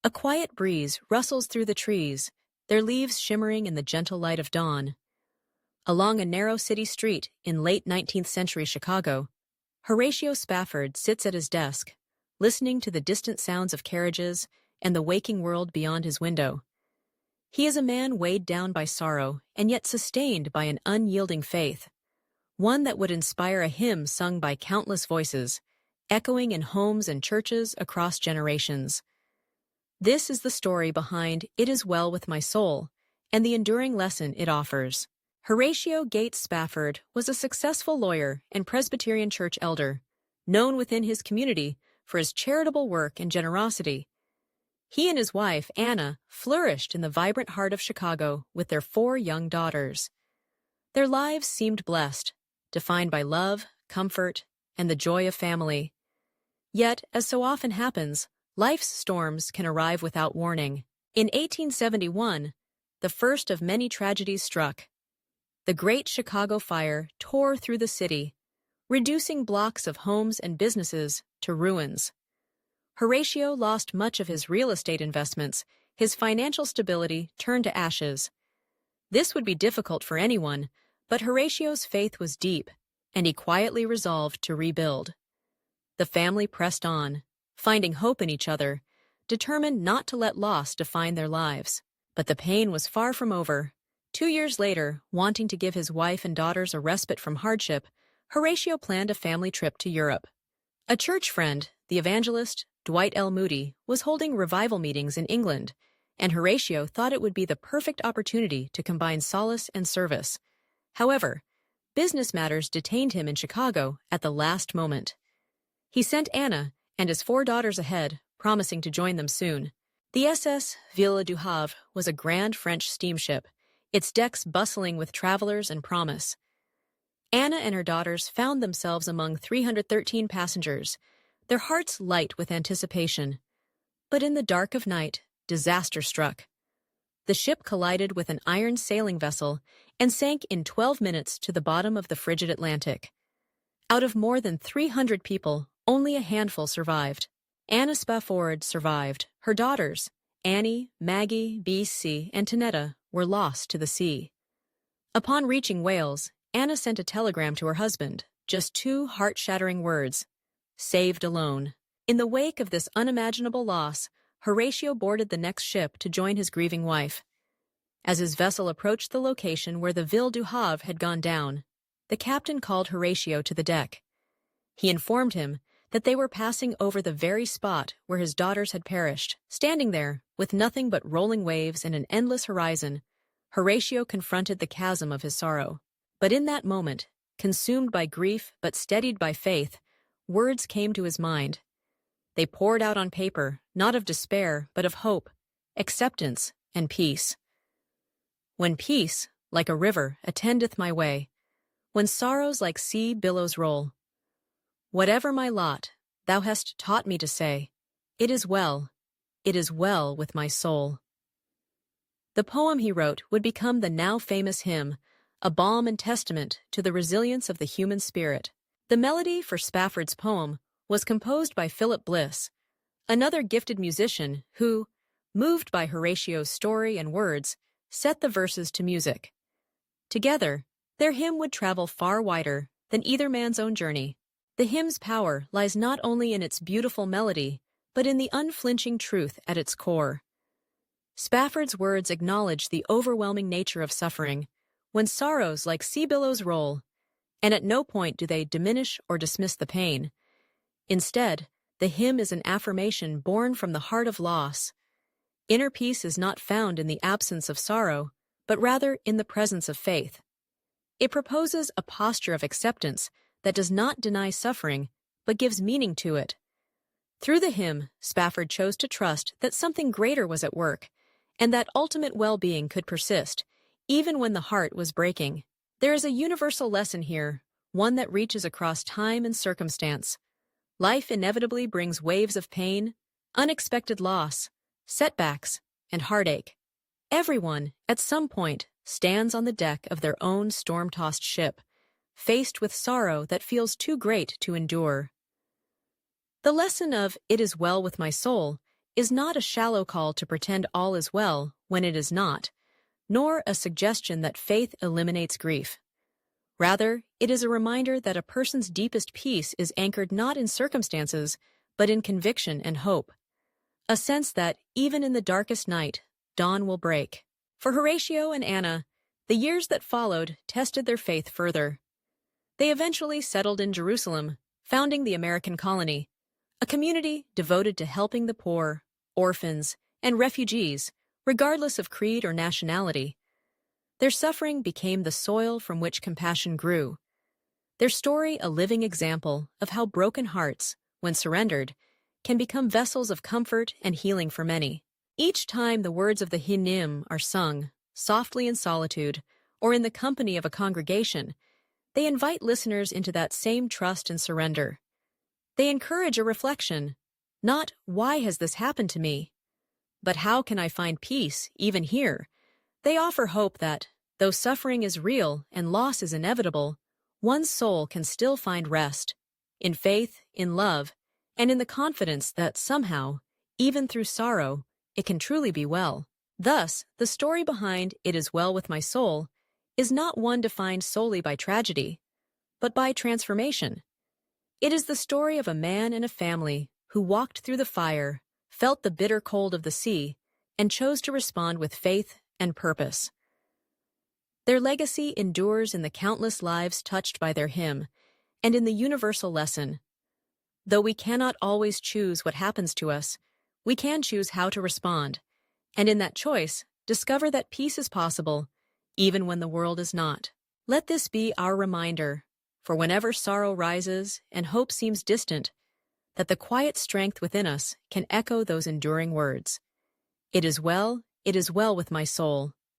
A quiet breeze rustles through the trees, their leaves shimmering in the gentle light of dawn. Along a narrow city street in late 19th century Chicago, Horatio Spafford sits at his desk, listening to the distant sounds of carriages and the waking world beyond his window. He is a man weighed down by sorrow and yet sustained by an unyielding faith, one that would inspire a hymn sung by countless voices, echoing in homes and churches across generations. This is the story behind It Is Well With My Soul and the enduring lesson it offers. Horatio Gates Spafford was a successful lawyer and Presbyterian church elder, known within his community for his charitable work and generosity. He and his wife, Anna, flourished in the vibrant heart of Chicago with their 4 young daughters. Their lives seemed blessed, defined by love, comfort, and the joy of family. Yet, as so often happens, life's storms can arrive without warning. In 1871, the first of many tragedies struck. The Great Chicago Fire tore through the city, reducing blocks of homes and businesses to ruins. Horatio lost much of his real estate investments, his financial stability turned to ashes. This would be difficult for anyone, but Horatio's faith was deep, and he quietly resolved to rebuild. The family pressed on, finding hope in each other, determined not to let loss define their lives. But the pain was far from over. 2 years later, wanting to give his wife and daughters a respite from hardship, Horatio planned a family trip to Europe. A church friend, the evangelist Dwight L. Moody, was holding revival meetings in England, and Horatio thought it would be the perfect opportunity to combine solace and service. However, business matters detained him in Chicago at the last moment. He sent Anna and his 4 daughters ahead, promising to join them soon. The SS Ville du Havre was a grand French steamship, its decks bustling with travelers and promise. Anna and her daughters found themselves among 313 passengers, their hearts light with anticipation. But in the dark of night, disaster struck. The ship collided with an iron sailing vessel and sank in 12 minutes to the bottom of the frigid Atlantic. Out of more than 300 people, only a handful survived. Anna Spafford survived. Her daughters, Annie, Maggie, B.C., and Tanetta, were lost to the sea. Upon reaching Wales, Anna sent a telegram to her husband, just 2 heart-shattering words: saved alone. In the wake of this unimaginable loss, Horatio boarded the next ship to join his grieving wife. As his vessel approached the location where the Ville du Havre had gone down, the captain called Horatio to the deck. He informed him that they were passing over the very spot where his daughters had perished. Standing there, with nothing but rolling waves and an endless horizon, Horatio confronted the chasm of his sorrow. But in that moment, consumed by grief but steadied by faith, words came to his mind. They poured out on paper, not of despair, but of hope, acceptance, and peace. When peace, like a river, attendeth my way, when sorrows like sea billows roll, whatever my lot, thou hast taught me to say, it is well with my soul. The poem he wrote would become the now famous hymn, a balm and testament to the resilience of the human spirit. The melody for Spafford's poem was composed by Philip Bliss, another gifted musician who, moved by Horatio's story and words, set the verses to music. Together, their hymn would travel far wider than either man's own journey. The hymn's power lies not only in its beautiful melody, but in the unflinching truth at its core. Spafford's words acknowledge the overwhelming nature of suffering, when sorrows like sea billows roll, and at no point do they diminish or dismiss the pain. Instead, the hymn is an affirmation born from the heart of loss. Inner peace is not found in the absence of sorrow, but rather in the presence of faith. It proposes a posture of acceptance that does not deny suffering, but gives meaning to it. Through the hymn, Spafford chose to trust that something greater was at work, and that ultimate well-being could persist, even when the heart was breaking. There is a universal lesson here, one that reaches across time and circumstance. Life inevitably brings waves of pain, unexpected loss, setbacks, and heartache. Everyone, at some point, stands on the deck of their own storm-tossed ship, faced with sorrow that feels too great to endure. The lesson of It Is Well With My Soul is not a shallow call to pretend all is well when it is not, nor a suggestion that faith eliminates grief. Rather, it is a reminder that a person's deepest peace is anchored not in circumstances, but in conviction and hope. A sense that, even in the darkest night, dawn will break. For Horatio and Anna, the years that followed tested their faith further. They eventually settled in Jerusalem, founding the American colony, a community devoted to helping the poor, orphans, and refugees, regardless of creed or nationality. Their suffering became the soil from which compassion grew. Their story a living example of how broken hearts, when surrendered, can become vessels of comfort and healing for many. Each time the words of the hymn are sung, softly in solitude, or in the company of a congregation, they invite listeners into that same trust and surrender. They encourage a reflection, not "why has this happened to me?" but "how can I find peace, even here?" They offer hope that, though suffering is real and loss is inevitable, one's soul can still find rest, in faith, in love, and in the confidence that somehow, even through sorrow, it can truly be well. Thus, the story behind "It Is Well With My Soul" is not one defined solely by tragedy, but by transformation. It is the story of a man and a family who walked through the fire, felt the bitter cold of the sea, and chose to respond with faith and purpose. Their legacy endures in the countless lives touched by their hymn and in the universal lesson: though we cannot always choose what happens to us, we can choose how to respond, and in that choice, discover that peace is possible, even when the world is not. Let this be our reminder, for whenever sorrow rises and hope seems distant, that the quiet strength within us can echo those enduring words. It is well with my soul.